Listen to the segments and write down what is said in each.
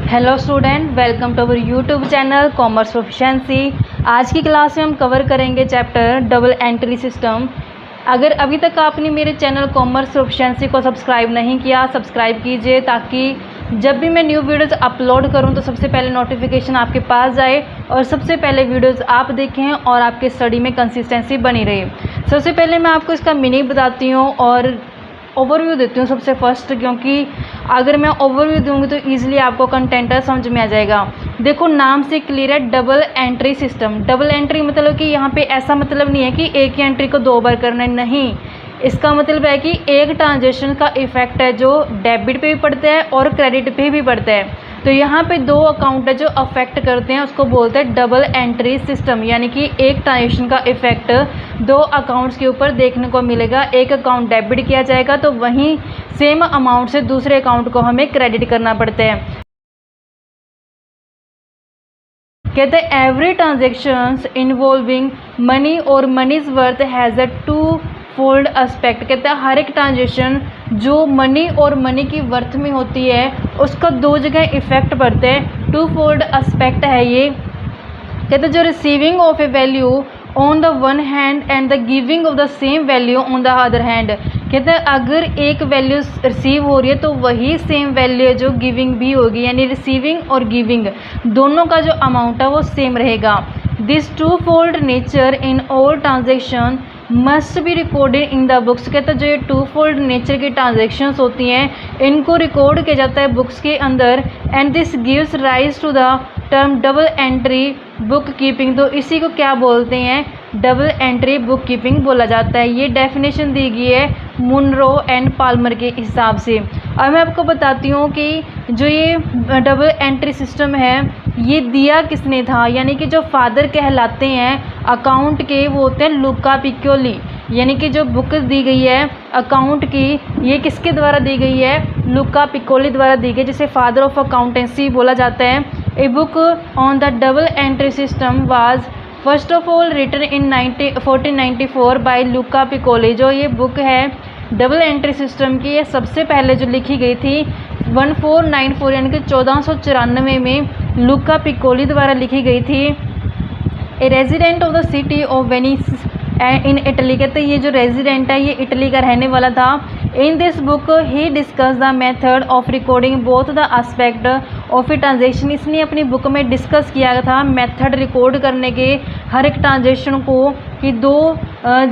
Hello student, welcome to our YouTube channel commerce proficiency. आज की class में हम कवर करेंगे चैप्टर डबल एंट्री सिस्टम। अगर अभी तक आपने मेरे चैनल कॉमर्स प्रोफिशिएंसी को सब्सक्राइब नहीं किया, सब्सक्राइब कीजिए ताकि जब भी मैं न्यू वीडियोज़ अपलोड करूं तो सबसे पहले नोटिफिकेशन आपके पास जाए और सबसे पहले वीडियोज़ आप देखें और आपके स्टडी में कंसिस्टेंसी बनी रहे। सबसे पहले मैं आपको इसका मीनिंग बताती हूँ और ओवरव्यू देती हूँ सबसे फर्स्ट, क्योंकि अगर मैं ओवरव्यू दूंगी तो ईजिली आपको कंटेंट समझ में आ जाएगा। देखो, नाम से क्लियर है, double entry system. Double entry मतलब कि यहाँ पे ऐसा मतलब नहीं है कि एक ही एंट्री को दो बार करना है, नहीं। इसका मतलब है कि एक ट्रांजेक्शन का इफेक्ट है जो डेबिट पे भी पड़ता है और क्रेडिट पे भी पड़ता है। तो यहाँ पे दो अकाउंट है जो अफेक्ट करते हैं, उसको बोलते हैं डबल एंट्री सिस्टम। यानी कि एक ट्रांजेक्शन का इफेक्ट दो अकाउंट्स के ऊपर देखने को मिलेगा। एक अकाउंट डेबिट किया जाएगा तो वहीं सेम अमाउंट से दूसरे अकाउंट को हमें क्रेडिट करना पड़ता है। कहते हैं every transactions involving money or money's worth has a to fold aspect. कहते हैं हर एक ट्रांजेक्शन जो मनी और मनी की वर्थ में होती है उसका दो जगह इफेक्ट पड़ते हैं। टू फोल्ड एस्पेक्ट है ये। कहते हैं जो receiving of A value on the one hand and the giving of the same value on the other hand. कहते हैं अगर एक वैल्यू रिसीव हो रही है तो वही सेम वैल्यू है जो गिविंग भी होगी, यानी रिसीविंग और गिविंग दोनों का जो अमाउंट है वो सेम रहेगा। This two fold nature in all transaction must be recorded in the books. कहते हैं जो ये टू फोल्ड नेचर की ट्रांजेक्शन्स होती हैं इनको रिकॉर्ड किया जाता है बुक्स के अंदर। And this gives rise to the term double entry book keeping. तो इसी को क्या बोलते हैं? डबल एंट्री बुक कीपिंग बोला जाता है। ये डेफिनेशन दी गई है मुनरो एंड पाल्मर के हिसाब से। अब मैं आपको बताती हूँ कि जो ये डबल एंट्री सिस्टम है ये दिया किसने था, यानी कि जो फादर कहलाते हैं अकाउंट के वो होते हैं लुका पिक्योली। यानी कि जो बुक दी गई है अकाउंट की ये किसके द्वारा दी गई है? लुका पिक्योली द्वारा दी गई, जिसे फादर ऑफ अकाउंटेंसी बोला जाता है। A book on the double entry system was first of all written in 1494 by Luca Pacioli. जो ये बुक है डबल एंट्री सिस्टम की, ये सबसे पहले जो लिखी गई थी 1494 यानी कि 1494 में लुका पिक्योली द्वारा लिखी गई थी। A resident of the city of Venice in Italy. कहते हैं ये जो रेजिडेंट है ये इटली का रहने वाला था। In this book he discuss the method of recording both the aspect of a transaction. इसने अपनी बुक में डिस्कस किया था मेथड रिकॉर्ड करने के हर एक ट्रांजेक्शन को, कि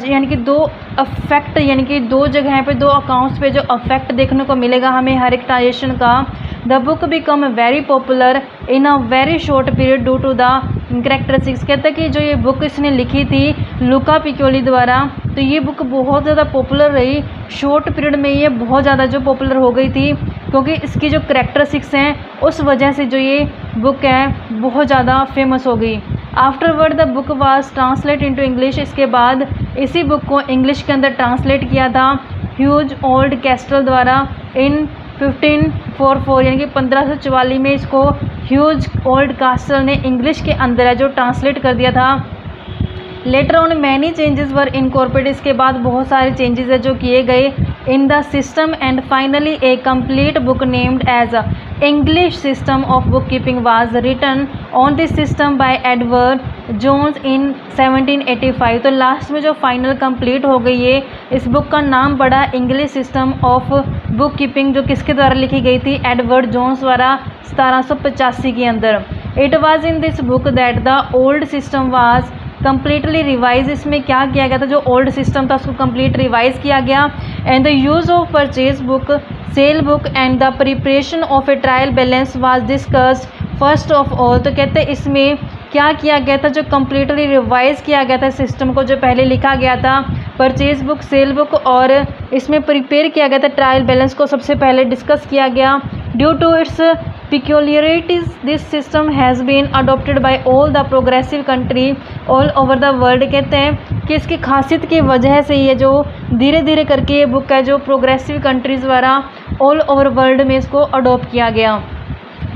यानी कि दो अफेक्ट, यानी कि दो जगह पे दो अकाउंट्स पे जो अफेक्ट देखने को मिलेगा हमें हर एक ट्रांजेक्शन का। The book become very popular in a very short period due to the characteristics. कहते हैं कि जो ये बुक इसने लिखी थी लुका पिक्योली द्वारा, तो ये बुक बहुत ज़्यादा पॉपुलर रही। शॉर्ट पीरियड में ये बहुत ज़्यादा जो पॉपुलर हो गई थी क्योंकि इसकी जो कैरेक्टरिस्टिक्स हैं उस वजह से जो ये बुक है बहुत ज़्यादा फेमस हो गई। Afterward the book was translate into English. इसके बाद इसी बुक को इंग्लिश के अंदर ट्रांसलेट किया था ह्यूज ओल्ड कैस्टल द्वारा इन 1544 यानी कि 1544 में इसको ह्यूज ओल्ड कास्टल ने इंग्लिश के अंदर है जो ट्रांसलेट कर दिया था। Later on many changes were incorporated. इसके बाद बहुत सारे चेंजेस है जो किए गए in the system and finally a complete book named as English system of bookkeeping was written on this system by Edward Jones in 1785। तो last में जो फाइनल कंप्लीट हो गई है इस बुक का नाम पड़ा English system of book keeping, जो किसके द्वारा लिखी गई थी? एडवर्ड जोन्स द्वारा 1785 के अंदर। It was in this book that the old system was completely revise. इसमें क्या किया गया था? जो ओल्ड सिस्टम था उसको कंप्लीट रिवाइज किया गया। And the use of purchase book, cell book and the preparation of A trial balance was discussed first of all. तो कहते हैं इसमें क्या किया गया था? जो कम्प्लीटली रिवाइज किया गया था सिस्टम को, जो पहले लिखा गया था परचेज बुक, सेल बुक, और इसमें प्रिपेयर किया गया था ट्रायल बैलेंस को सबसे पहले डिस्कस किया गया। Due to its peculiarities this system has been adopted by all the progressive country all over the world। कहते हैं कि इसकी खासियत की वजह से ये जो धीरे धीरे करके ये बुक है जो प्रोग्रेसिव कंट्रीज़ द्वारा ऑल ओवर वर्ल्ड में इसको अडोप्ट किया गया।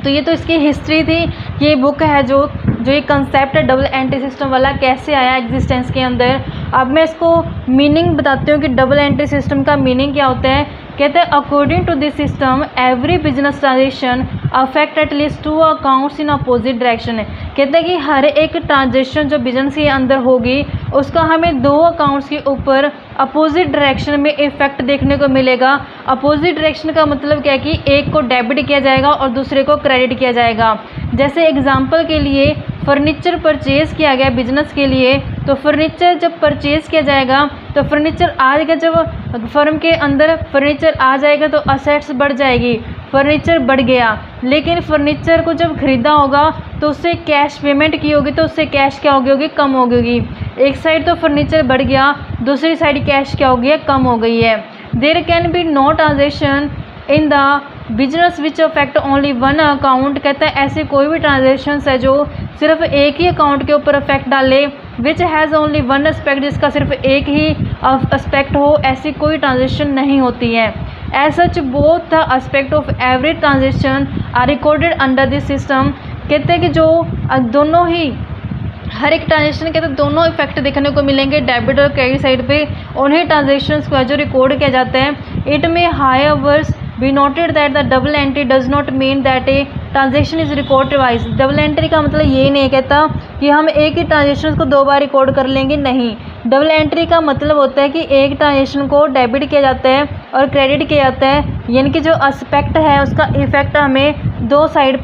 तो ये तो इसकी हिस्ट्री थी। ये बुक है जो ये कंसेप्ट है डबल एंट्री सिस्टम वाला कैसे आया एग्जिस्टेंस के अंदर। अब मैं इसको मीनिंग बताती हूँ कि डबल एंट्री सिस्टम का मीनिंग क्या होता है। कहते हैं according to this system every business transaction affect at least 2 accounts in opposite direction है। कहते हैं कि हर एक ट्रांजेक्शन जो बिजनेस के अंदर होगी उसका हमें 2 अकाउंट्स के ऊपर अपोजिट डायरेक्शन में इफेक्ट देखने को मिलेगा। अपोजिट डायरेक्शन का मतलब क्या है कि एक को डेबिट किया जाएगा और दूसरे को क्रेडिट किया जाएगा। जैसे एग्जांपल के लिए फर्नीचर परचेज़ किया गया बिजनेस के लिए, तो फर्नीचर जब परचेज़ किया जाएगा तो फर्नीचर आएगा, जब फर्म के अंदर फर्नीचर आ जाएगा तो असेट्स बढ़ जाएगी, फर्नीचर बढ़ गया। लेकिन फर्नीचर को जब ख़रीदा होगा तो उससे कैश पेमेंट की होगी तो उससे कैश क्या होगी कम हो गई। एक साइड तो फर्नीचर बढ़ गया, दूसरी साइड कैश क्या हो गई है, कम हो गई है। There can be no transaction in the business which affect only one account. कहता है ऐसे कोई भी ट्रांजेक्शन है जो सिर्फ एक ही अकाउंट के ऊपर अफेक्ट डाले, which has only one aspect, जिसका सिर्फ एक ही एस्पेक्ट हो, ऐसी कोई ट्रांजेक्शन नहीं होती है। As such both the aspect of every transaction are recorded under this system. कहते हैं कि जो दोनों ही हर एक ट्रांजेक्शन के तो दोनों इफेक्ट देखने को मिलेंगे डेबिट और क्रेडिट साइड पे, उन्हीं ट्रांजेक्शन्स को जो रिकॉर्ड किया जाता है। इट में however be noted that the double entry does not mean that a transaction is record twice. Double entry का मतलब ये नहीं कहता कि हम एक ही ट्रांजेक्शन को 2 बार रिकॉर्ड कर लेंगे, नहीं। डबल एंट्री का मतलब होता है कि एक ट्रांजेक्शन को डेबिट किया जाता है और क्रेडिट किया जाता है, यानी कि जो एस्पेक्ट है उसका इफेक्ट हमें दो साइड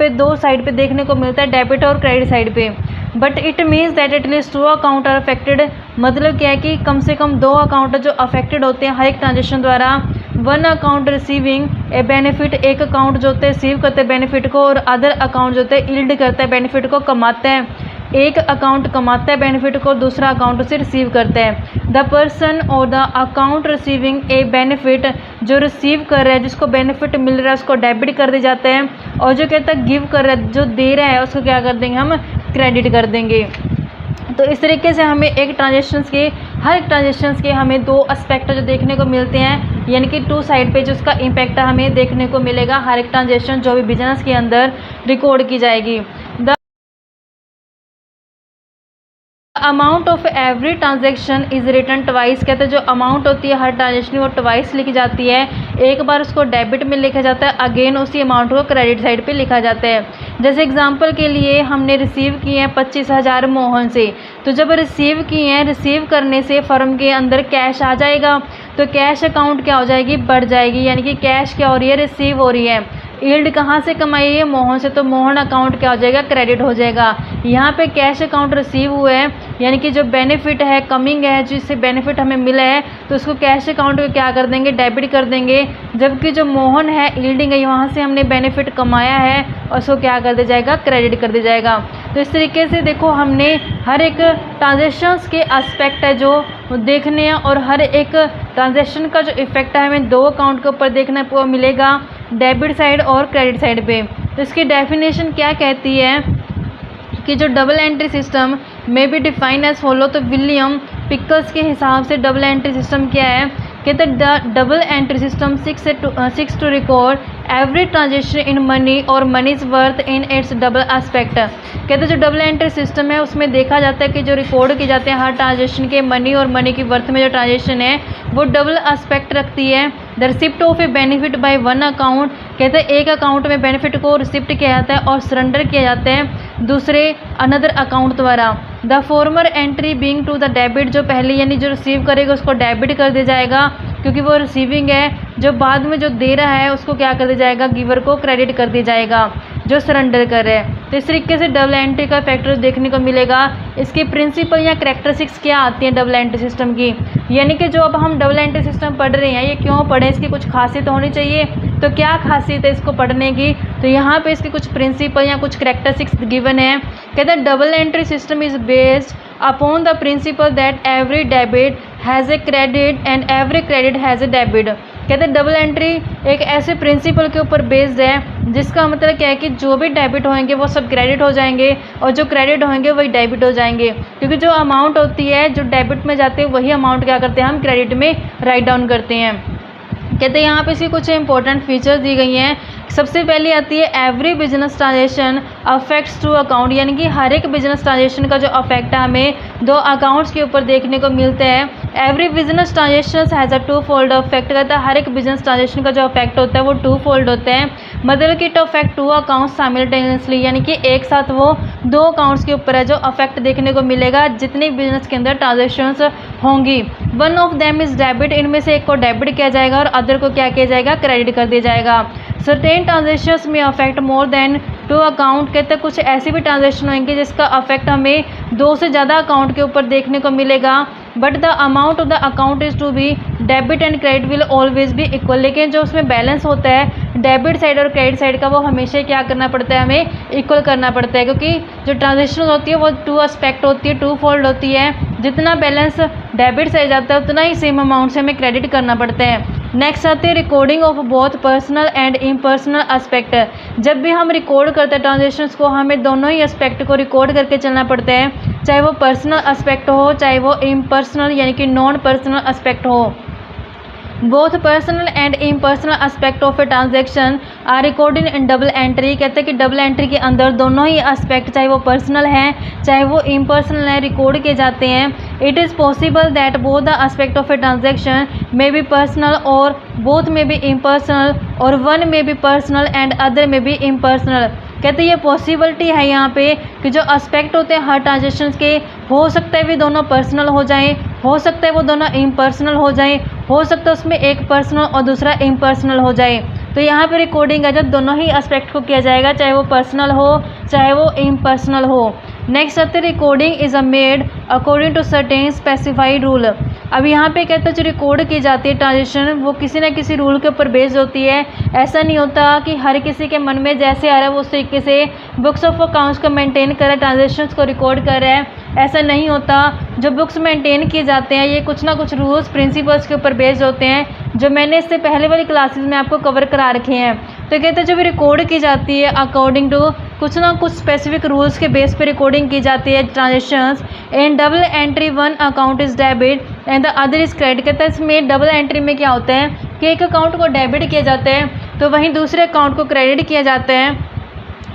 पे देखने को मिलता है, डेबिट और क्रेडिट साइड पे। But it means that at least 2 account are affected. मतलब क्या है कि कम से कम 2 अकाउंट जो अफेक्टेड होते हैं हर एक ट्रांजेक्शन द्वारा। वन अकाउंट रिसीविंग ए बेनिफिट, एक अकाउंट जो होते हैं रिसीव करते हैं बेनिफिट को, और अदर अकाउंट जो होते हैं यील्ड करता है बेनिफिट को, कमाता है। एक अकाउंट कमाता है बेनिफिट को, दूसरा अकाउंट उसे रिसीव करता है। द पर्सन और the account receiving A benefit, जो रिसीव कर रहा है जिसको बेनिफिट मिल रहा है उसको डेबिट कर दिया जाता है, और जो कहता है गिव कर रहा है जो दे रहा है उसको क्या कर देंगे हम, क्रेडिट कर देंगे। तो इस तरीके से हमें हर एक ट्रांजेक्शन्स के हमें 2 एस्पेक्ट जो देखने को मिलते हैं, यानी कि 2 साइड पे जो उसका इम्पैक्ट हमें देखने को मिलेगा हर एक ट्रांजेक्शन जो भी बिजनेस के अंदर रिकॉर्ड की जाएगी। The amount of every transaction is written twice. कहते हैं जो अमाउंट होती है हर ट्रांजेक्शन वो ट्वाइस लिखी जाती है। एक बार उसको डेबिट में लिखा जाता है, अगेन उसी अमाउंट को क्रेडिट साइड पे लिखा जाता है। जैसे एग्जांपल के लिए हमने रिसीव किए हैं 25,000 मोहन से, तो जब रिसीव किए हैं, रिसीव करने से फर्म के अंदर कैश आ जाएगा, तो कैश अकाउंट क्या हो जाएगी, बढ़ जाएगी, यानी कि कैश क्या हो रही है, रिसीव हो रही है। यील्ड कहाँ से कमाई है, मोहन से, तो मोहन अकाउंट क्या हो जाएगा, क्रेडिट हो जाएगा। यहाँ पे कैश अकाउंट रिसीव हुआ है, यानी कि जो बेनिफिट है, कमिंग है, जिससे बेनिफिट हमें मिला है, तो उसको कैश अकाउंट को क्या कर देंगे, डेबिट कर देंगे। जबकि जो मोहन है, यील्डिंग है, वहाँ से हमने बेनिफिट कमाया है और उसको क्या कर दिया जाएगा, क्रेडिट कर दिया जाएगा। तो इस तरीके से देखो हमने हर एक ट्रांजेक्शन्स के एस्पेक्ट है जो देखने हैं, और हर एक ट्रांजेक्शन का जो इफेक्ट है हमें 2 अकाउंट के ऊपर देखने को मिलेगा, डेबिट साइड और क्रेडिट साइड पे। तो इसकी डेफिनेशन क्या कहती है कि जो डबल एंट्री सिस्टम में भी डिफाइन एज फॉलो। तो विलियम पिकल्स के हिसाब से डबल एंट्री सिस्टम क्या है, कहते हैं double entry system seeks to record every transaction in money or money's worth in its double aspect. कहते हैं जो डबल एंट्री सिस्टम है उसमें देखा जाता है कि जो रिकॉर्ड की जाते हैं हर ट्रांजेक्शन के मनी और मनी की वर्थ में जो ट्रांजेक्शन है वो डबल एस्पेक्ट रखती है। The receipt of A benefit by one account, कहते हैं एक अकाउंट में बेनिफिट को रिसिप्ट किया जाता है और सरेंडर किया जाता है दूसरे अनदर अकाउंट द्वारा। The former entry being to the debit, जो पहले यानी जो रिसीव करेगा उसको डेबिट कर दिया जाएगा क्योंकि वो रिसीविंग है। जो बाद में जो दे रहा है उसको क्या कर दिया जाएगा, गिवर को क्रेडिट कर दिया जाएगा जो सरेंडर कर रहे हैं। तो इस तरीके से डबल एंट्री का फैक्टर देखने को मिलेगा। इसकी प्रिंसिपल या कैरेक्टरिस्टिक्स क्या आती हैं डबल एंट्री सिस्टम की, यानी कि जो अब हम डबल एंट्री सिस्टम पढ़ रहे हैं ये क्यों पढ़ें, इसकी कुछ खासियत होनी चाहिए। तो क्या खासियत है इसको पढ़ने की, तो यहाँ पे इसकी कुछ प्रिंसिपल या कुछ कैरेक्टरिस्टिक्स गिवन है। कहते हैं double entry system is based upon the principal that every debit has a credit and every credit has a debit. कहते हैं डबल एंट्री एक ऐसे प्रिंसिपल के ऊपर बेस्ड है जिसका मतलब क्या है कि जो भी डेबिट होंगे वो सब क्रेडिट हो जाएंगे और जो क्रेडिट होंगे वही डेबिट हो जाएंगे, क्योंकि जो अमाउंट होती है जो डेबिट में जाते हैं वही अमाउंट क्या करते हैं हम क्रेडिट में राइट डाउन करते हैं। कहते हैं यहाँ पे इसकी कुछ इंपॉर्टेंट फीचर्स दी गई हैं। सबसे पहले आती है every business transaction affects two account, यानी कि हर एक बिजनेस ट्रांजेक्शन का जो अफेक्ट है हमें दो अकाउंट्स के ऊपर देखने को मिलते हैं। Every business transaction has a to fold affect, कहता है हर एक बिजनेस ट्रांजेक्शन का जो अफेक्ट होता है वो टू फोल्ड होते हैं। मतलब कि it affect two accounts simultaneously, यानी कि एक साथ वो दो अकाउंट्स के ऊपर है जो अफेक्ट देखने को मिलेगा जितनी बिजनेस के अंदर ट्रांजेक्शन्स होंगी। One of them is debit, इनमें से एक को डेबिट किया जाएगा और अदर को क्या किया जाएगा, क्रेडिट कर दिया जाएगा। सर्टेन ट्रांजेक्शंस में affect more than two account, कहते हैं कुछ ऐसी भी ट्रांजेक्शन होंगी जिसका अफेक्ट हमें दो से ज़्यादा अकाउंट के ऊपर देखने को मिलेगा। But the amount of the account is to be debit and credit will always be equal, लेकिन जो उसमें बैलेंस होता है डेबिट साइड और क्रेडिट साइड का वो हमेशा क्या करना पड़ता है, हमें इक्वल करना पड़ता है, क्योंकि जो ट्रांजेक्शन होती है वो टू एस्पेक्ट होती है, टू फोल्ड होती है। जितना बैलेंस डेबिट साइड जाता है उतना ही सेम अमाउंट से हमें क्रेडिट करना पड़ता है। नेक्स्ट आती है recording of both personal and impersonal aspect. जब भी हम रिकॉर्ड करते हैं ट्रांजेक्शन्स को, हमें दोनों ही एस्पेक्ट को रिकॉर्ड करके चलना पड़ता है, चाहे वो पर्सनल एस्पेक्ट हो चाहे वो इम्पर्सनल यानी कि नॉन पर्सनल एस्पेक्ट हो। Both personal and impersonal aspect of a transaction are recorded in double entry, कहते हैं कि डबल एंट्री के अंदर दोनों ही एस्पेक्ट चाहे वो पर्सनल हैं चाहे वो इम्पर्सनल हैं रिकॉर्ड किए जाते हैं। It is possible that both the aspect of a transaction may be personal और बोथ में बी इम्पर्सनल और वन में बी पर्सनल एंड अदर में बी इम्पर्सनल। कहते हैं ये पॉसिबिलिटी है यहाँ पे कि जो एस्पेक्ट होते हैं हर ट्रांजेक्शन के, हो सकता है भी दोनों पर्सनल हो जाएं, हो सकता है वो दोनों इम्पर्सनल हो जाएं, हो सकता है उसमें एक पर्सनल और दूसरा इम्पर्सनल हो जाए। तो यहाँ पे रिकॉर्डिंग है जब दोनों ही एस्पेक्ट को किया जाएगा, चाहे वो पर्सनल हो चाहे वो इम्पर्सनल हो। नेक्स्ट आते recording is a made according to certain specified rule. अब यहाँ पे कहते हैं जो रिकॉर्ड की जाती है ट्रांजेक्शन वो किसी न किसी रूल के ऊपर बेस्ड होती है। ऐसा नहीं होता कि हर किसी के मन में जैसे आ रहा है वो उस तरीके से बुक्स ऑफ अकाउंट्स को मेंटेन कर रहा है, ट्रांजेक्शन्स को रिकॉर्ड कर रहा है, ऐसा नहीं होता। जो बुक्स मेंटेन किए जाते हैं ये कुछ ना कुछ रूल्स प्रिंसिपल्स के ऊपर बेस्ड होते हैं, जो मैंने इससे पहले वाली क्लासेस में आपको कवर करा रखे हैं। तो कहते हैं जब रिकॉर्ड की जाती है अकॉर्डिंग टू कुछ ना कुछ स्पेसिफिक रूल्स के बेस पे रिकॉर्डिंग की जाती है transactions. In double entry one account is debit and the other is credit. कहता है इसमें डबल एंट्री में क्या होता है कि एक अकाउंट को डेबिट किया जाता है तो वहीं दूसरे अकाउंट को क्रेडिट किया जाता है।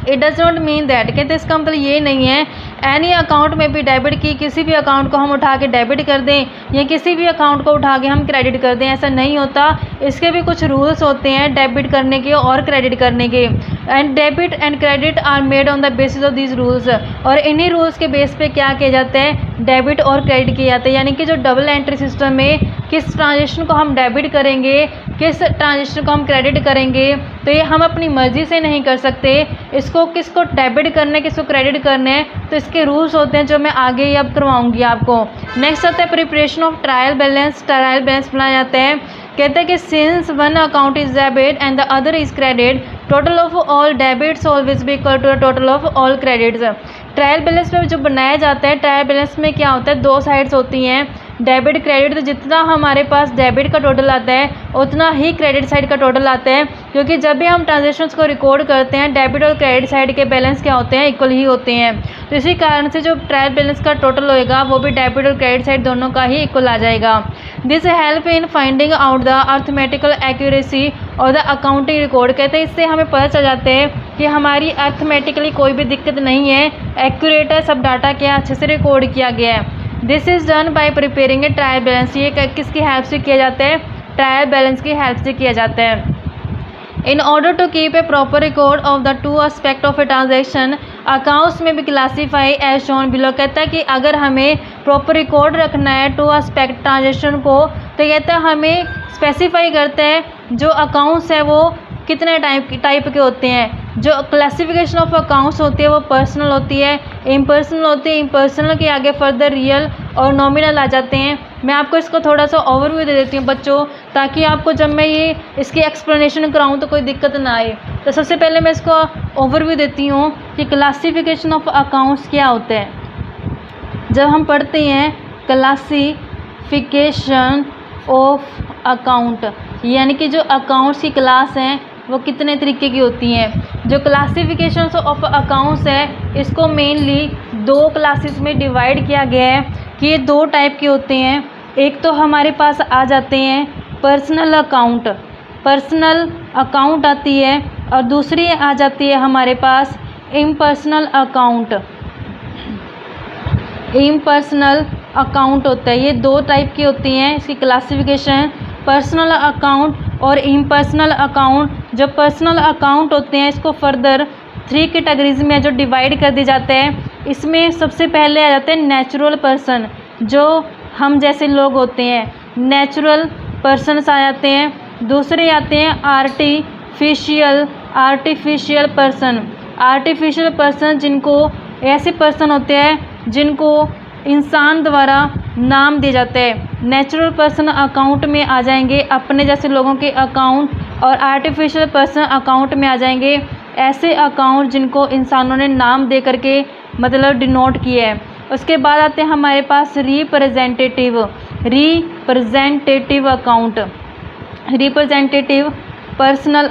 It does not mean that, कहते हैं इसका मतलब ये नहीं है एनी अकाउंट में भी डेबिट की, किसी भी अकाउंट को हम उठा के डेबिट कर दें या किसी भी अकाउंट को उठा के हम क्रेडिट कर दें, ऐसा नहीं होता। इसके भी कुछ रूल्स होते हैं डेबिट करने के और क्रेडिट करने के। And debit and credit are made on the basis of these rules, और इन्हीं रूल्स के बेस पे क्या किया जाता है, डेबिट और क्रेडिट किए जाते हैं। यानी कि जो डबल एंट्री सिस्टम में किस ट्रांजेक्शन को हम डेबिट करेंगे किस ट्रांजेक्शन को हम क्रेडिट करेंगे, तो ये हम अपनी मर्ज़ी से नहीं कर सकते। इसको किसको डेबिट करना है किसको क्रेडिट करना है, तो इसके रूल्स होते हैं जो मैं आगे अब करवाऊंगी आपको। नेक्स्ट आता है preparation of trial balance. Trial balance बनाया जाता है, कहते हैं कि since one account is debit and the other is credit, total of all debits always be equal to total of all credits. Trial balance में जो बनाया जाता है, ट्रायल बैलेंस में क्या होता है, दो साइड्स होती हैं डेबिट क्रेडिट। तो जितना हमारे पास डेबिट का टोटल आता है उतना ही क्रेडिट साइड का टोटल आता है, क्योंकि जब भी हम ट्रांजेक्शन्स को रिकॉर्ड करते हैं डेबिट और क्रेडिट साइड के बैलेंस क्या होते हैं, इक्वल ही होते हैं। तो इसी कारण से जो ट्रायल बैलेंस का टोटल होएगा वो भी डेबिट और क्रेडिट साइड दोनों का ही इक्वल आ जाएगा। This help in finding out the arithmetical accuracy और द अकाउंटिंग रिकॉर्ड। कहते हैं इससे हमें पता चल जाता है कि हमारी अर्थमेटिकली कोई भी दिक्कत नहीं है, एक्यूरेट है, सब डाटा क्या अच्छे से रिकॉर्ड किया गया है। This is done by preparing A trial balance. ये किसकी हेल्प से किया जाता है, ट्रायल बैलेंस की हेल्प से किया जाता है। In order to keep a proper record of the two aspect of a transaction accounts में भी क्लासीफाई एज शोन बिलो। कहता है कि अगर हमें प्रॉपर रिकॉर्ड रखना है टू एस्पेक्ट ट्रांजेक्शन को, तो कहता है हमें स्पेसिफाई करता है जो अकाउंट्स है वो कितने टाइप के होते हैं। जो क्लासिफिकेशन ऑफ अकाउंट्स होती है वो पर्सनल होती है, इम्पर्सनल होती है। इम्पर्सनल के आगे फर्दर रियल और नॉमिनल आ जाते हैं। मैं आपको इसको थोड़ा सा ओवरव्यू दे देती हूँ बच्चों, ताकि आपको जब मैं ये इसकी एक्सप्लेनेशन कराऊँ तो कोई दिक्कत ना आए। तो सबसे पहले मैं इसको ओवरव्यू देती हूँ कि क्लासिफिकेशन ऑफ अकाउंट्स क्या होते हैं। जब हम पढ़ते हैं क्लासिफिकेशन ऑफ अकाउंट, यानी कि जो अकाउंट्स की क्लास हैं वो कितने तरीके की होती हैं। जो क्लासिफिकेशन ऑफ अकाउंट्स है इसको मेनली दो क्लासेस में डिवाइड किया गया है कि ये दो टाइप के होते हैं। एक तो हमारे पास आ जाते हैं पर्सनल अकाउंट आती है, और दूसरी आ जाती है हमारे पास इम्पर्सनल अकाउंट। इम्पर्सनल अकाउंट होता है, ये दो टाइप की होती हैं, इसकी क्लासिफिकेशन पर्सनल अकाउंट और इम्पर्सनल अकाउंट। जो पर्सनल अकाउंट होते हैं इसको फर्दर 3 कैटेगरीज में जो डिवाइड कर दिए जाते हैं। इसमें सबसे पहले आ जाते हैं नेचुरल पर्सन, जो हम जैसे लोग होते हैं, नेचुरल पर्सनस आ जाते हैं। दूसरे आते हैं आर्टिफिशियल पर्सन। आर्टिफिशियल पर्सन जिनको ऐसे पर्सन होते हैं जिनको इंसान द्वारा नाम दिए जाते हैं। नेचुरल पर्सन अकाउंट में आ जाएंगे अपने जैसे लोगों के अकाउंट, और आर्टिफिशियल पर्सन अकाउंट में आ जाएंगे ऐसे अकाउंट जिनको इंसानों ने नाम दे करके मतलब डिनोट किया है। उसके बाद आते हैं हमारे पास representative account, representative personal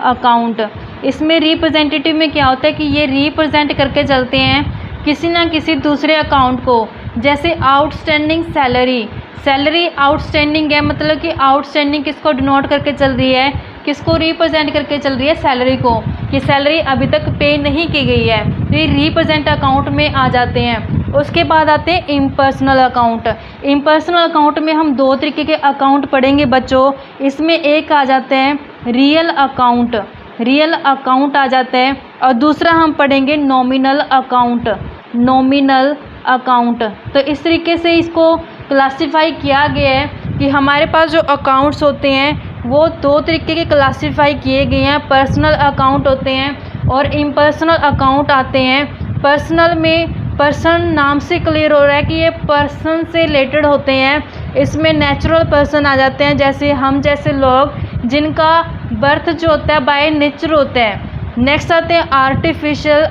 account. इसमें रिप्रेजेंटेटिव में क्या होता है कि ये रिप्रेजेंट करके चलते हैं किसी ना किसी दूसरे अकाउंट को। जैसे आउटस्टैंडिंग सैलरी आउटस्टैंडिंग है, मतलब कि आउटस्टैंडिंग किसको डिनोट करके चल रही है, किसको रिप्रेजेंट करके चल रही है, सैलरी को, कि सैलरी अभी तक पे नहीं की गई है, तो ये रिप्रेजेंट अकाउंट में आ जाते हैं। उसके बाद आते हैं इम्पर्सनल अकाउंट। इम्पर्सनल अकाउंट में हम 2 तरीके के अकाउंट पढ़ेंगे बच्चों। इसमें एक आ जाते हैं रियल अकाउंट आ जाता है, और दूसरा हम पढ़ेंगे नॉमिनल अकाउंट। तो इस तरीके से इसको क्लासिफाई किया गया है कि हमारे पास जो अकाउंट्स होते हैं वो 2 तरीके के क्लासिफाई किए गए हैं। पर्सनल अकाउंट होते हैं और इम्पर्सनल अकाउंट आते हैं। पर्सनल में पर्सन नाम से क्लियर हो रहा है कि ये पर्सन से रिलेटेड होते हैं। इसमें नेचुरल पर्सन आ जाते हैं, जैसे हम जैसे लोग जिनका बर्थ जो होता है बाय नेचर होता है। नेक्स्ट आते हैं आर्टिफिशियल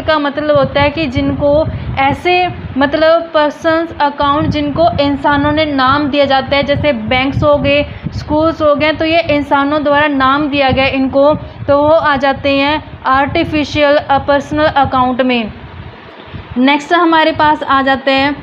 का मतलब होता है कि जिनको ऐसे मतलब पर्सन्स अकाउंट जिनको इंसानों ने नाम दिया जाता है, जैसे बैंक्स हो गए, स्कूल्स हो गए, तो ये इंसानों द्वारा नाम दिया गया इनको, तो वो आ जाते हैं आर्टिफिशियल पर्सनल अकाउंट में। नेक्स्ट हमारे पास आ जाते हैं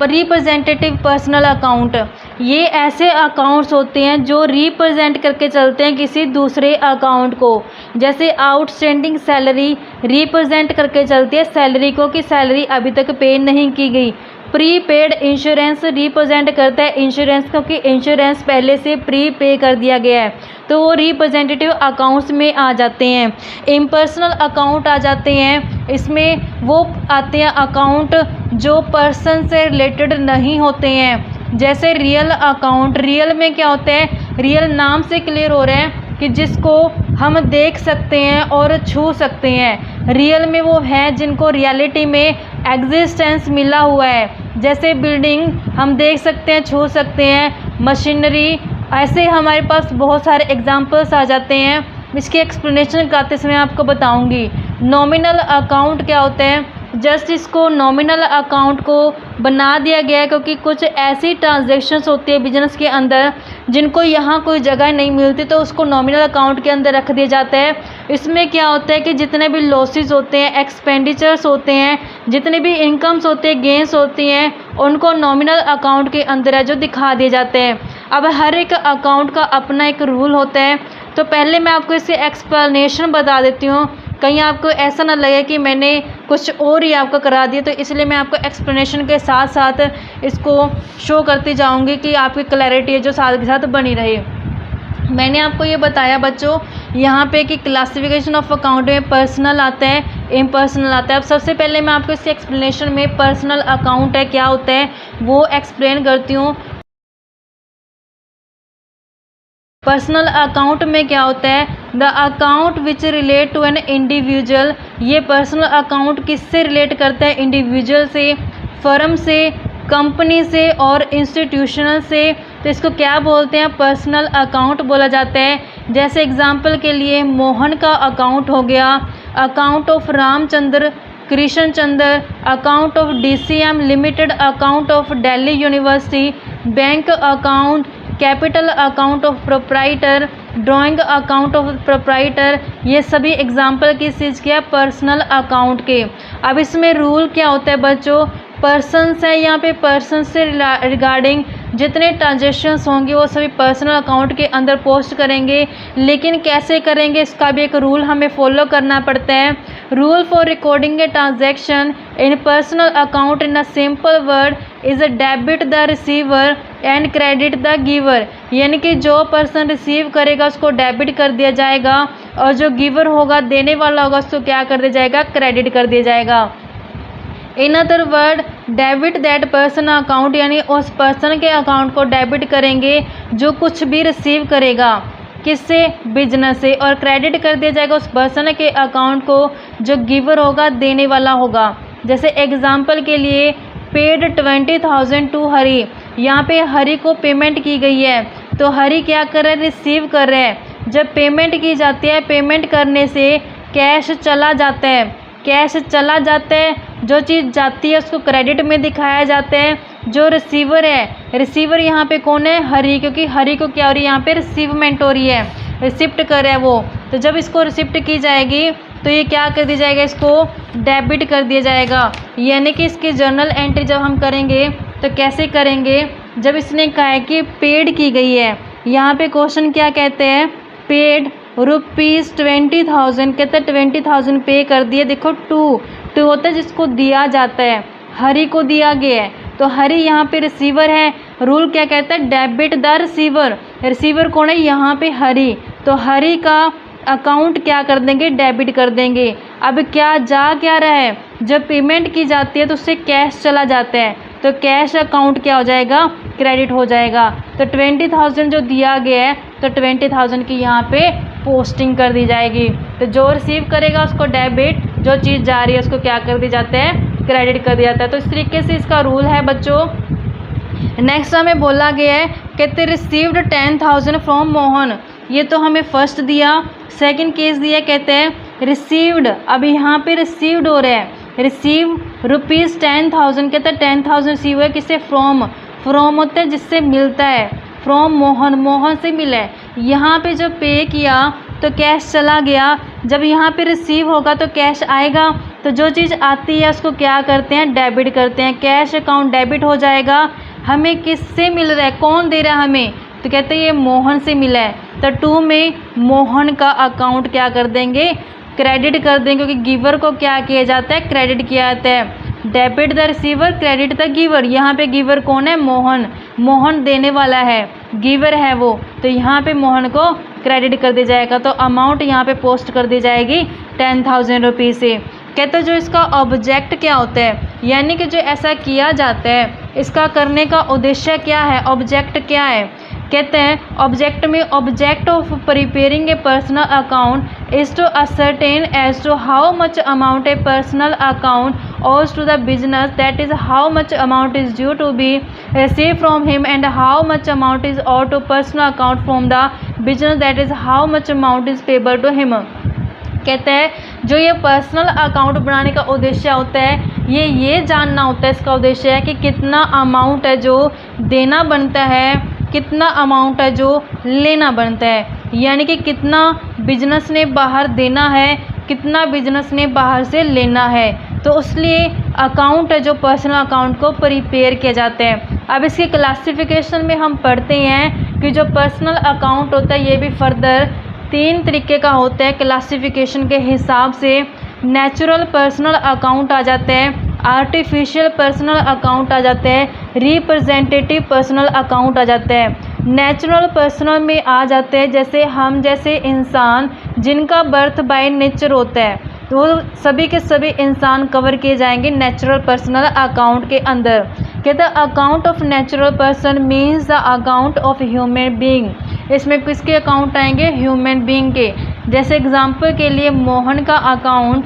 रिप्रेजेंटेटिव पर्सनल अकाउंट। ये ऐसे अकाउंट्स होते हैं जो रिप्रेजेंट करके चलते हैं किसी दूसरे अकाउंट को। जैसे आउटस्टैंडिंग सैलरी रिप्रेजेंट करके चलती है सैलरी को कि सैलरी अभी तक पे नहीं की गई। प्रीपेड इंश्योरेंस रिप्रेजेंट करता है इंश्योरेंस को कि इंश्योरेंस पहले से प्री पे कर दिया गया है, तो वो रिप्रेजेंटेटिव अकाउंट्स में आ जाते हैं। इम्पर्सनल अकाउंट आ जाते हैं, इसमें वो आते हैं अकाउंट जो पर्सन से रिलेटेड नहीं होते हैं। जैसे रियल अकाउंट, रियल में क्या होता है, रियल नाम से क्लियर हो रहा है कि जिसको हम देख सकते हैं और छू सकते हैं। रियल में वो है जिनको रियलिटी में एग्जिस्टेंस मिला हुआ है, जैसे बिल्डिंग हम देख सकते हैं, छू सकते हैं, मशीनरी, ऐसे हमारे पास बहुत सारे एग्जांपल्स आ जाते हैं। इसकी एक्सप्लेनेशन करते समय आपको बताऊंगी। नॉमिनल अकाउंट क्या होता है, जस्ट इसको नॉमिनल अकाउंट को बना दिया गया है क्योंकि कुछ ऐसी ट्रांजैक्शंस होती है बिजनेस के अंदर जिनको यहाँ कोई जगह नहीं मिलती, तो उसको नॉमिनल अकाउंट के अंदर रख दिया जाता है। इसमें क्या होता है कि जितने भी लॉसेस होते हैं, एक्सपेंडिचर्स होते हैं, जितने भी इनकम्स होते हैं, गेंस होती हैं, उनको नॉमिनल अकाउंट के अंदर है जो दिखा दिए जाते हैं। अब हर एक अकाउंट का अपना एक रूल होता है, तो पहले मैं आपको इससे एक्सप्लेनेशन बता देती हूँ, कहीं आपको ऐसा ना लगे कि मैंने कुछ और ही आपको करा दिया, तो इसलिए मैं आपको एक्सप्लेनेशन के साथ साथ इसको शो करती जाऊंगी कि आपकी क्लैरिटी है जो साथ के साथ बनी रहे। मैंने आपको ये बताया बच्चों यहाँ पे कि क्लासिफिकेशन ऑफ अकाउंट में पर्सनल आता है, इम्पर्सनल आता है। अब सबसे पहले मैं आपको इसके एक्सप्लेनेशन में पर्सनल अकाउंट है क्या होता है वो एक्सप्लेन करती हूँ। पर्सनल अकाउंट में क्या होता है, the account which relate to an individual. ये पर्सनल अकाउंट किससे रिलेट करता है, इंडिविजुअल से, फर्म से, कंपनी से और इंस्टीट्यूशनल से। तो इसको क्या बोलते हैं, पर्सनल अकाउंट बोला जाता है। जैसे एग्जांपल के लिए मोहन का अकाउंट हो गया, account of Ramchandra, Krishna Chandra, account of DCM limited, account of Delhi university, bank account, capital account of proprietor, drawing account of proprietor. ये सभी एग्जाम्पल किस चीज़ के, पर्सनल अकाउंट के। अब इसमें रूल क्या होता है बच्चों, पर्सन्स है, यहाँ पे पर्सन से रिगार्डिंग जितने ट्रांजेक्शन्स होंगे वो सभी पर्सनल अकाउंट के अंदर पोस्ट करेंगे। लेकिन कैसे करेंगे, इसका भी एक रूल हमें फॉलो करना पड़ता है। Rule for recording a transaction in personal account in a simple word is a debit the receiver and credit the giver. यानी कि जो पर्सन रिसीव करेगा उसको डेबिट कर दिया जाएगा और जो गिवर होगा, देने वाला होगा, उसको क्या कर दिया जाएगा, क्रेडिट कर दिया जाएगा। In other word debit that person account, यानी उस पर्सन के अकाउंट को डेबिट करेंगे जो कुछ भी रिसीव करेगा, किससे, बिजनेस से, और क्रेडिट कर दिया जाएगा उस पर्सन के अकाउंट को जो गिवर होगा, देने वाला होगा। जैसे एग्जांपल के लिए पेड 20,000 टू हरी, यहाँ पे हरी को पेमेंट की गई है तो हरी क्या कर रहे हैं, रिसीव कर रहे हैं। जब पेमेंट की जाती है, पेमेंट करने से कैश चला जाता है, कैश चला जाता है, जो चीज़ जाती है उसको क्रेडिट में दिखाया जाता है। जो रिसीवर है, रिसीवर यहाँ पे कौन है, हरी, क्योंकि हरी को क्या हो रही है, यहाँ पे रिसीवमेंट हो रही है, रिसिप्ट कर रहा है वो। तो जब इसको रिसिप्ट की जाएगी तो ये क्या कर दिया जाएगा, इसको डेबिट कर दिया जाएगा। यानी कि इसकी जर्नल एंट्री जब हम करेंगे तो कैसे करेंगे, जब इसने कहा है कि पेड की गई है, यहाँ पे क्वेश्चन क्या कहते हैं, पेड ₹20,000, कहते हैं 20,000 पे कर दिए। देखो टू होता है जिसको दिया जाता है, हरी को दिया गया है तो हरी यहाँ पे रिसीवर है। रूल क्या कहता है, डेबिट द रिसीवर, रिसीवर कौन है, यहाँ पे हरी, तो हरी का अकाउंट क्या कर देंगे, डेबिट कर देंगे। अब क्या क्या रहा है, जब पेमेंट की जाती है तो उससे कैश चला जाता है तो कैश अकाउंट क्या हो जाएगा, क्रेडिट हो जाएगा। तो 20,000 जो दिया गया है तो 20,000 की यहाँ पे पोस्टिंग कर दी जाएगी। तो जो रिसीव करेगा उसको डेबिट, जो चीज़ जा रही है उसको क्या कर दी जाता है, क्रेडिट कर दिया जाता है। तो इस तरीके से इसका रूल है बच्चों। नेक्स्ट हमें बोला गया है कहते रिसीव्ड 10,000 फ्रॉम मोहन, ये तो हमें फर्स्ट दिया। सेकंड केस दिया, कहते हैं रिसीव्ड, अब यहाँ पे रिसीव्ड हो रहा है, रिसीव ₹10,000, कहते हैं 10,000 रिसीव है किससे, फ्रॉम, फ्रॉम होता है जिससे मिलता है, फ्रॉम मोहन, मोहन से मिला है। यहाँ पे जब पे किया तो कैश चला गया, जब यहाँ पे रिसीव होगा तो कैश आएगा, तो जो चीज़ आती है उसको क्या करते हैं, डेबिट करते हैं। कैश अकाउंट डेबिट हो जाएगा। हमें किससे मिल रहा है, कौन दे रहा है हमें, तो कहते हैं ये मोहन से मिला है, तो टू में मोहन का अकाउंट क्या कर देंगे, क्रेडिट कर देंगे, क्योंकि गिवर को क्या किया जाता है, क्रेडिट किया जाता है। Debit the receiver, credit the giver, यहाँ पे गिवर कौन है, मोहन, मोहन देने वाला है, गिवर है वो, तो यहाँ पे मोहन को क्रेडिट कर दिया जाएगा। तो अमाउंट यहाँ पे पोस्ट कर दी जाएगी 10,000 रुपीज़ से। कहते हैं जो इसका ऑब्जेक्ट क्या होता है, यानी कि जो ऐसा किया जाता है इसका करने का उद्देश्य क्या है, ऑब्जेक्ट क्या है। कहते हैं ऑब्जेक्ट में, object of preparing a personal account is to ascertain as to how much amount a personal account owes to the business, that is how much amount is due to be receive from him and how much amount is owed to personal account from the business, that is how much amount is payable to him. कहते हैं जो ये personal account बनाने का उद्देश्य होता है, ये जानना होता है, इसका उद्देश्य है कि कितना अमाउंट है जो देना बनता है, कितना अमाउंट है जो लेना बनता है, यानी कि कितना बिजनेस ने बाहर देना है, कितना बिजनेस ने बाहर से लेना है। तो उसलिए अकाउंट है जो पर्सनल अकाउंट को प्रिपेयर किया जाता है। अब इसके क्लासिफिकेशन में हम पढ़ते हैं कि जो पर्सनल अकाउंट होता है ये भी फर्दर 3 तरीके का होता है क्लासिफिकेशन के हिसाब से। नेचुरल पर्सनल अकाउंट आ जाते हैं, आर्टिफिशियल पर्सनल अकाउंट आ जाते हैं, रिप्रेजेंटेटिव पर्सनल अकाउंट आ जाते हैं। नेचुरल पर्सनल में आ जाते हैं जैसे हम जैसे इंसान जिनका बर्थ बाय नेचर होता है, तो सभी के सभी इंसान कवर किए जाएंगे नेचुरल पर्सनल अकाउंट के अंदर। कहते हैं account of natural person means the account of human being. इसमें किसके अकाउंट आएंगे, ह्यूमन बीइंग के। जैसे एग्जांपल के लिए मोहन का अकाउंट,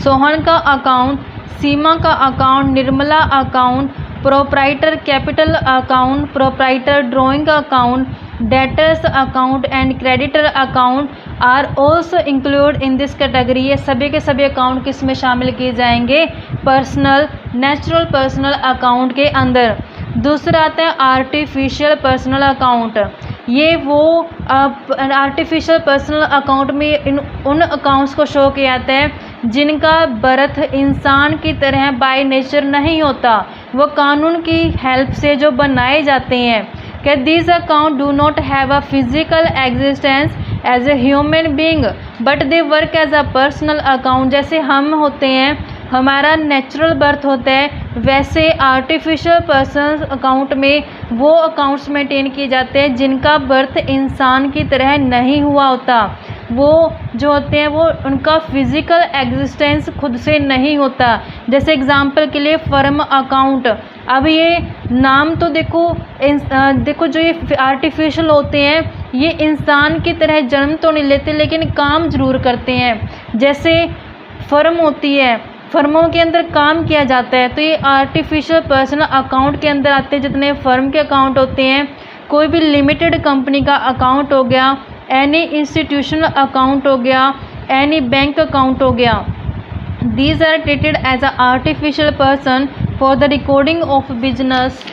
सोहन का अकाउंट, सीमा का account, Nirmala account, proprietor capital account, proprietor drawing account, debtors account and creditor account are also include in this category. ये सभी के सभी अकाउंट किस में शामिल किए जाएंगे, पर्सनल नेचुरल पर्सनल अकाउंट के अंदर। दूसरा आता है आर्टिफिशियल पर्सनल अकाउंट। ये वो आर्टिफिशियल पर्सनल अकाउंट में उन अकाउंट्स को शो किया जाता है जिनका बर्थ इंसान की तरह बाय नेचर नहीं होता, वो कानून की हेल्प से जो बनाए जाते हैं कि this account do not have a physical existence as a human being but they work as a personal account. जैसे हम होते हैं, हमारा नेचुरल बर्थ होता है, वैसे आर्टिफिशियल पर्सन अकाउंट में वो अकाउंट्स मेंटेन किए जाते हैं जिनका बर्थ इंसान की तरह नहीं हुआ होता। वो जो होते हैं वो उनका फिज़िकल एग्जिस्टेंस खुद से नहीं होता। जैसे एग्जांपल के लिए फर्म अकाउंट। अब ये नाम तो देखो जो ये आर्टिफिशियल होते हैं ये इंसान की तरह जन्म तो नहीं लेते लेकिन काम ज़रूर करते हैं। जैसे फर्म होती है, फर्मों के अंदर काम किया जाता है, तो ये आर्टिफिशियल पर्सनल अकाउंट के अंदर आते हैं। जितने फर्म के अकाउंट होते हैं, कोई भी लिमिटेड कंपनी का अकाउंट हो गया, एनी इंस्टीट्यूशनल अकाउंट हो गया, एनी बैंक अकाउंट हो गया, these are treated as a artificial person for the recording of business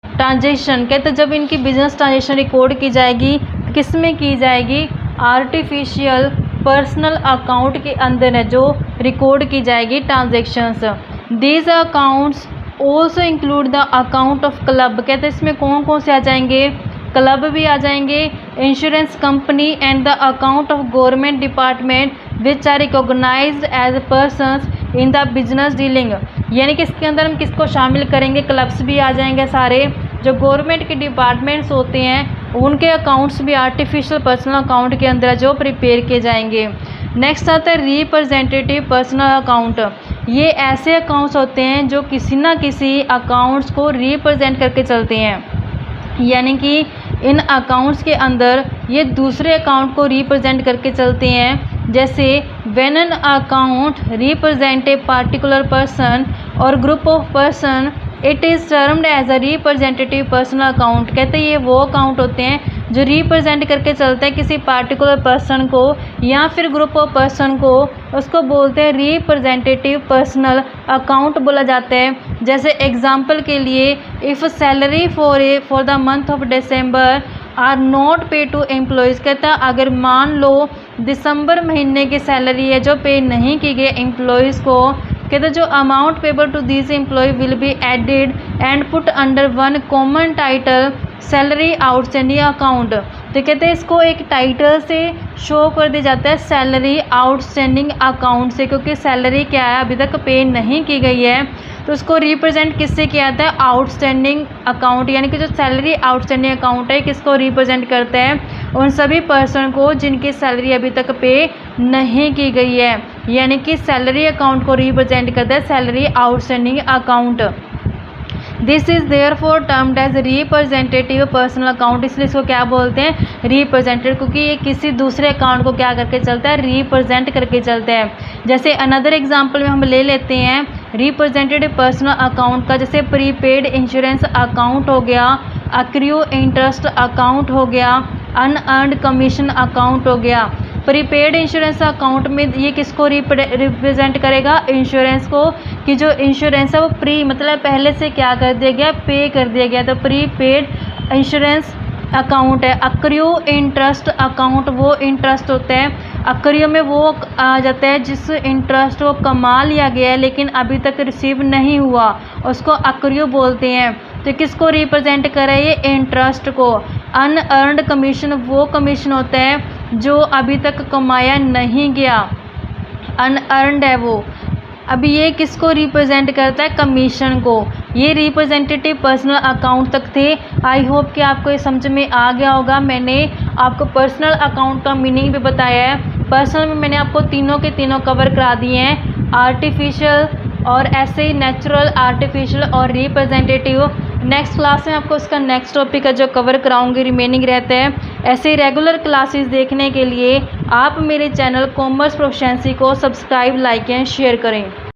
transaction. कहते जब इनकी बिजनेस ट्रांजेक्शन रिकॉर्ड की जाएगी, किस में की जाएगी? आर्टिफिशियल पर्सनल अकाउंट के अंदर है जो रिकॉर्ड की जाएगी transactions. These accounts also include the account of club. कहते हैं इसमें कौन कौन से आ जाएंगे? क्लब भी आ जाएंगे, insurance company and the account of government department which are recognised as persons in the business dealing. यानी कि इसके अंदर हम किसको शामिल करेंगे? क्लब्स भी आ जाएंगे सारे। जो गवर्नमेंट के डिपार्टमेंट्स होते हैं उनके अकाउंट्स भी आर्टिफिशियल पर्सनल अकाउंट के अंदर जो प्रिपेयर किए जाएंगे। नेक्स्ट आता है रिप्रेजेंटेटिव पर्सनल अकाउंट। ये ऐसे अकाउंट्स होते हैं जो किसी ना किसी अकाउंट्स को रिप्रेजेंट करके चलते हैं। यानी कि इन अकाउंट्स के अंदर ये दूसरे अकाउंट को रिप्रेजेंट करके चलते हैं। जैसे when an account represent a particular person or group of person it is termed as a representative personal account. कहते हैं ये वो अकाउंट होते हैं जो रिप्रेजेंट करके चलते हैं किसी पार्टिकुलर पर्सन को या फिर ग्रुप ऑफ पर्सन को, उसको बोलते हैं रिप्रेजेंटेटिव पर्सनल अकाउंट बोला जाता है। जैसे एग्जांपल के लिए if salary for the month of December are not pay to employees. कहता है अगर मान लो दिसंबर महीने की सैलरी है जो पे नहीं की गई एम्प्लॉयज़ को, कहते जो amount payable to this employee will be added and put under one common title salary outstanding account. तो कहते हैं इसको एक टाइटल से शो कर दिया जाता है सैलरी आउटस्टैंडिंग अकाउंट से, क्योंकि सैलरी क्या है अभी तक पे नहीं की गई है, तो उसको रिप्रेजेंट किससे किया जाता है? Outstanding account. यानी कि जो सैलरी आउटस्टैंडिंग अकाउंट है किसको रिप्रेजेंट करते हैं? उन सभी पर्सन को जिनकी सैलरी अभी तक पे नहीं की गई है। यानी कि सैलरी अकाउंट को रिप्रेजेंट करता है salary outstanding account. This is therefore termed as representative personal account. इसलिए इसको क्या बोलते हैं? रिप्रेजेंटेड, क्योंकि ये किसी दूसरे अकाउंट को क्या करके चलता है? रिप्रेजेंट करके चलता है। जैसे अनदर एग्जांपल में हम ले लेते हैं रिप्रेजेंटेटिव पर्सनल अकाउंट का, जैसे प्रीपेड इंश्योरेंस अकाउंट हो गया, अक्रू इंटरेस्ट अकाउंट हो गया, अनअर्न्ड कमीशन अकाउंट हो गया। प्रीपेड इंश्योरेंस अकाउंट में ये किसको रिप्रेजेंट करेगा? इंश्योरेंस को, कि जो इंश्योरेंस है वो प्री मतलब पहले से क्या कर दिया गया? पे कर दिया गया, तो प्रीपेड इंश्योरेंस अकाउंट है। अक्रू इंटरेस्ट अकाउंट वो इंटरेस्ट होता है, अक्रू में वो आ जाता है जिस इंटरेस्ट को कमा लिया गया है लेकिन अभी तक रिसीव नहीं हुआ, उसको अक्रू बोलते हैं। तो किसको रिप्रेजेंट करे? ये इंटरेस्ट को। अनअर्न्ड कमीशन वो कमीशन होता है जो अभी तक कमाया नहीं गया, अनअर्न्ड है वो। अभी ये किसको रिप्रेजेंट करता है? कमीशन को। ये रिप्रेजेंटेटिव पर्सनल अकाउंट तक थे। आई होप कि आपको ये समझ में आ गया होगा। मैंने आपको पर्सनल अकाउंट का मीनिंग भी बताया है। पर्सनल में मैंने आपको तीनों के तीनों कवर करा दिए हैं, आर्टिफिशियल और ऐसे ही नेचुरल, आर्टिफिशियल और रिप्रेजेंटेटिव। नेक्स्ट क्लास में आपको इसका नेक्स्ट टॉपिक है जो कवर कराऊंगी, रिमेनिंग रहता है। ऐसे ही रेगुलर क्लासेस देखने के लिए आप मेरे चैनल कॉमर्स प्रोफिशिएंसी को सब्सक्राइब, लाइक एंड शेयर करें।